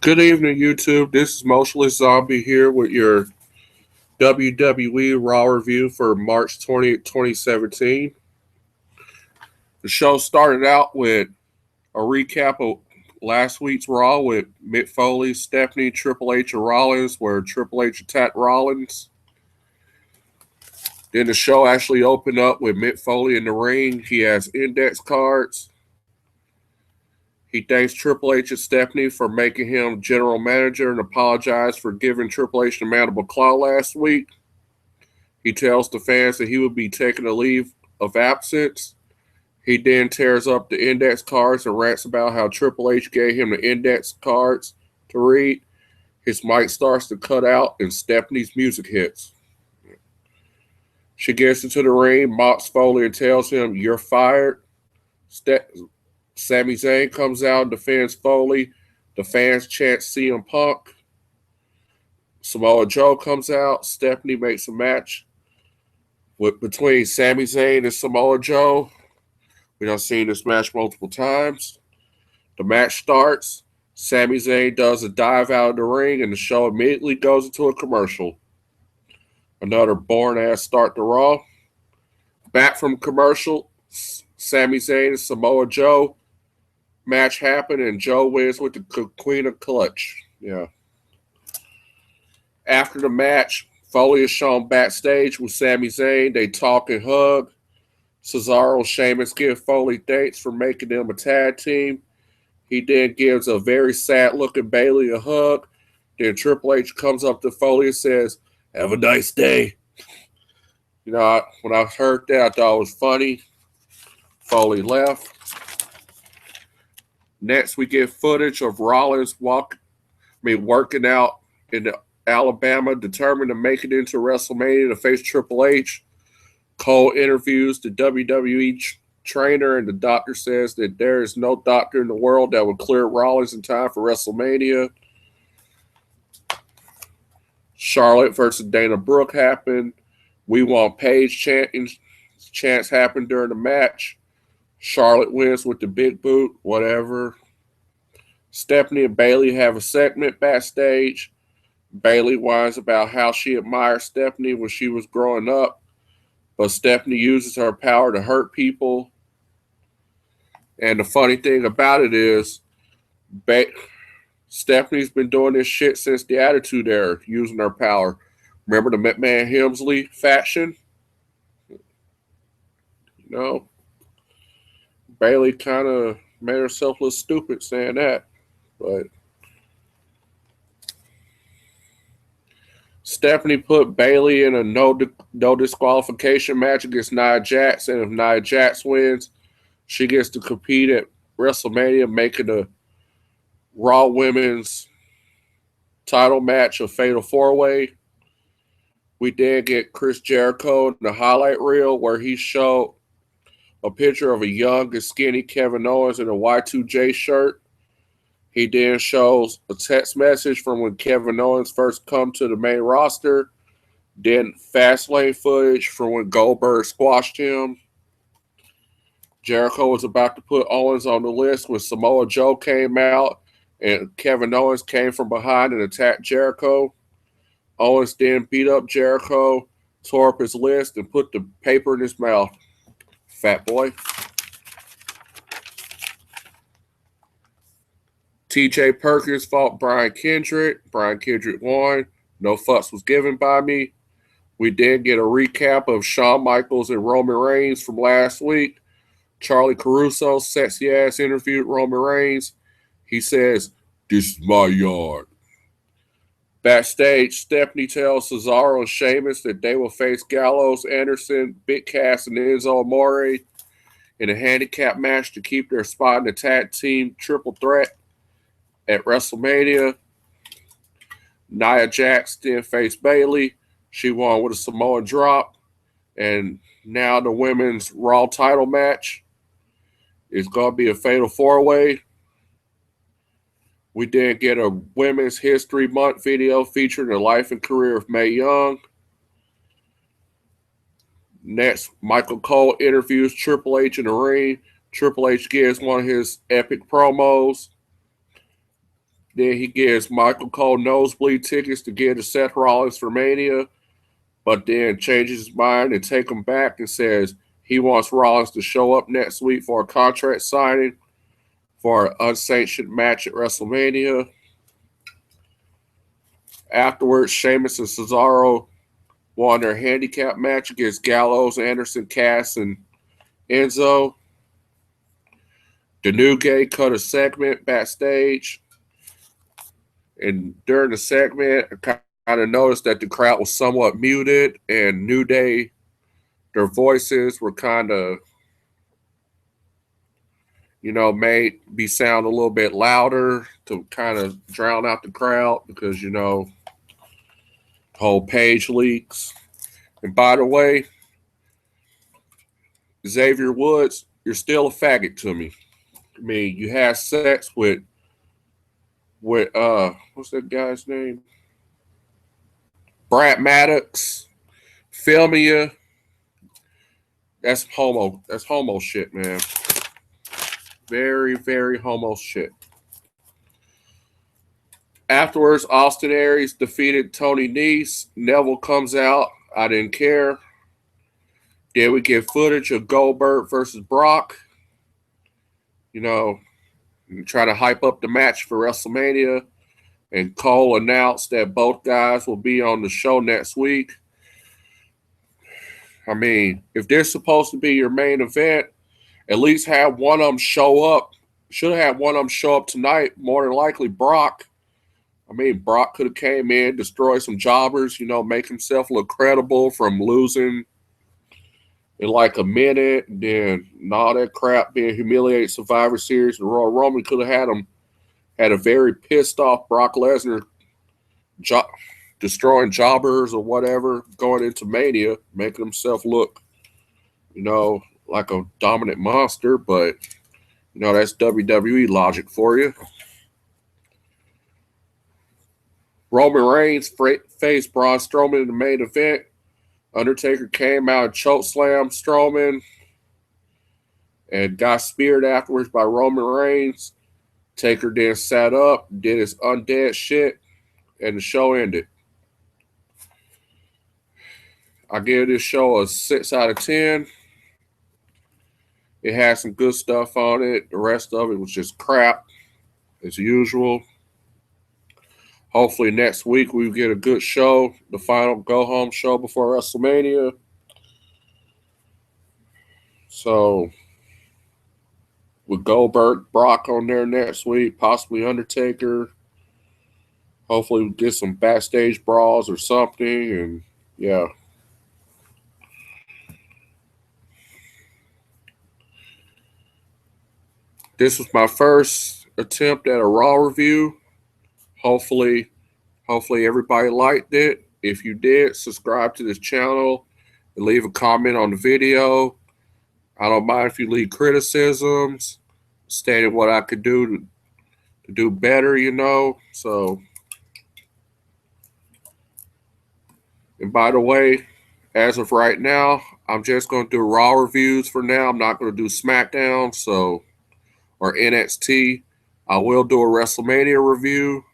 Good evening, YouTube. This is Motionless Zombie here with your WWE Raw review for March 20th, 2017. The show started out with a recap of last week's Raw with Mick Foley, Stephanie, Triple H, and Rollins, where Triple H attacked Rollins. Then the show actually opened up with Mick Foley in the ring. He has index cards. He thanks Triple H and Stephanie for making him general manager and apologized for giving Triple H the mandible claw last week. He tells the fans that he will be taking a leave of absence. He then tears up the index cards and rants about how Triple H gave him the index cards to read. His mic starts to cut out and Stephanie's music hits. She gets into the ring, mocks Foley and tells him, "You're fired." Sami Zayn comes out and defends Foley. The fans chant CM Punk. Samoa Joe comes out. Stephanie makes a match between Sami Zayn and Samoa Joe. We done seen this match multiple times. The match starts. Sami Zayn does a dive out of the ring, and the show immediately goes into a commercial. Another boring-ass start to Raw. Back from commercial, Sami Zayn and Samoa Joe match happened, and Joe wins with the Queen of Clutch. Yeah. After the match, Foley is shown backstage with Sami Zayn. They talk and hug. Cesaro and Sheamus give Foley thanks for making them a tag team. He then gives a very sad-looking Bayley a hug. Then Triple H comes up to Foley and says, "Have a nice day." When I heard that, I thought it was funny. Foley left. Next, we get footage of Rollins working out in Alabama, determined to make it into WrestleMania to face Triple H. Cole interviews the WWE trainer, and the doctor says that there is no doctor in the world that would clear Rollins in time for WrestleMania. Charlotte versus Dana Brooke happened. We Want Paige chants happened during the match. Charlotte wins with the big boot, whatever. Stephanie and Bayley have a segment backstage. Bayley whines about how she admired Stephanie when she was growing up, but Stephanie uses her power to hurt people. And the funny thing about it is, Stephanie's been doing this shit since the Attitude Era, using her power. Remember the McMahon Helmsley faction? Bayley kind of made herself look stupid saying that. But Stephanie put Bayley in a no disqualification match against Nia Jax, and if Nia Jax wins, she gets to compete at WrestleMania, making the Raw Women's title match a fatal four-way. We then get Chris Jericho in the highlight reel where he showed a picture of a young and skinny Kevin Owens in a Y2J shirt. He then shows a text message from when Kevin Owens first come to the main roster. Then Fastlane footage from when Goldberg squashed him. Jericho was about to put Owens on the list when Samoa Joe came out, and Kevin Owens came from behind and attacked Jericho. Owens then beat up Jericho, tore up his list, and put the paper in his mouth. Fat boy. TJ Perkins fought Brian Kendrick. Brian Kendrick won. No fuss was given by me. We then get a recap of Shawn Michaels and Roman Reigns from last week. Charlie Caruso, sexy ass, interviewed Roman Reigns. He says, "This is my yard." Backstage, Stephanie tells Cesaro and Sheamus that they will face Gallows, Anderson, Big Cass, and Enzo Amore in a handicap match to keep their spot in the tag team triple threat at WrestleMania. Nia Jax then faced Bayley. She won with a Samoan drop. And now the women's Raw title match is going to be a fatal four-way. We did get a Women's History Month video featuring the life and career of Mae Young. Next, Michael Cole interviews Triple H in the ring. Triple H gives one of his epic promos. Then he gives Michael Cole nosebleed tickets to get to Seth Rollins for Mania, but then changes his mind and take him back and says he wants Rollins to show up next week for a contract signing for an unsanctioned match at WrestleMania. Afterwards, Sheamus and Cesaro won their handicap match against Gallows, Anderson, Cass, and Enzo. The New Day cut a segment backstage, and during the segment, I kind of noticed that the crowd was somewhat muted, and New Day, their voices were kind of, made be sound a little bit louder to kind of drown out the crowd because, whole page leaks. And by the way, Xavier Woods, you're still a faggot to me. I mean, you had sex with what's that guy's name? Brad Maddox, filming you. That's homo. That's homo shit, man. Very, very homo shit. Afterwards, Austin Aries defeated Tony Nese. Neville comes out. I didn't care. Then we get footage of Goldberg versus Brock. Try to hype up the match for WrestleMania. And Cole announced that both guys will be on the show next week. I mean, if they're supposed to be your main event, at least have one of them show up. Should have had one of them show up tonight. More than likely, Brock. I mean, Brock could have came in, destroyed some jobbers, make himself look credible from losing in like a minute. And then all that crap being humiliated Survivor Series. And Royal Roman could have had a very pissed off Brock Lesnar destroying jobbers or whatever going into Mania, making himself look, like a dominant monster. But, that's WWE logic for you. Roman Reigns faced Braun Strowman in the main event. Undertaker came out and chokeslammed Strowman and got speared afterwards by Roman Reigns. Taker then sat up, did his undead shit, and the show ended. I give this show a 6 out of 10. It had some good stuff on it. The rest of it was just crap, as usual. Hopefully next week we get a good show, the final go-home show before WrestleMania. So, with Goldberg, Brock on there next week, possibly Undertaker. Hopefully we get some backstage brawls or something, and yeah. This was my first attempt at a Raw review. Hopefully everybody liked it. If you did, subscribe to this channel and leave a comment on the video. I don't mind if you leave criticisms, stating what I could do to do better, So, and by the way, as of right now, I'm just going to do Raw reviews for now. I'm not going to do SmackDown, or NXT. I will do a WrestleMania review.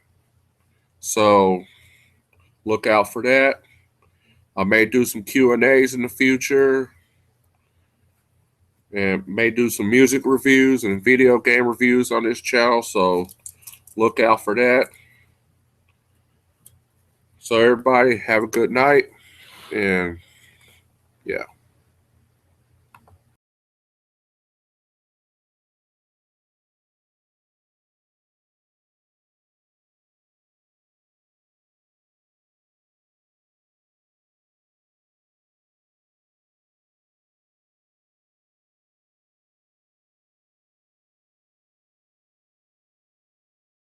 So look out for that. I may do some Q&As in the future, and may do some music reviews and video game reviews on this channel. So look out for that. So everybody have a good night, and yeah.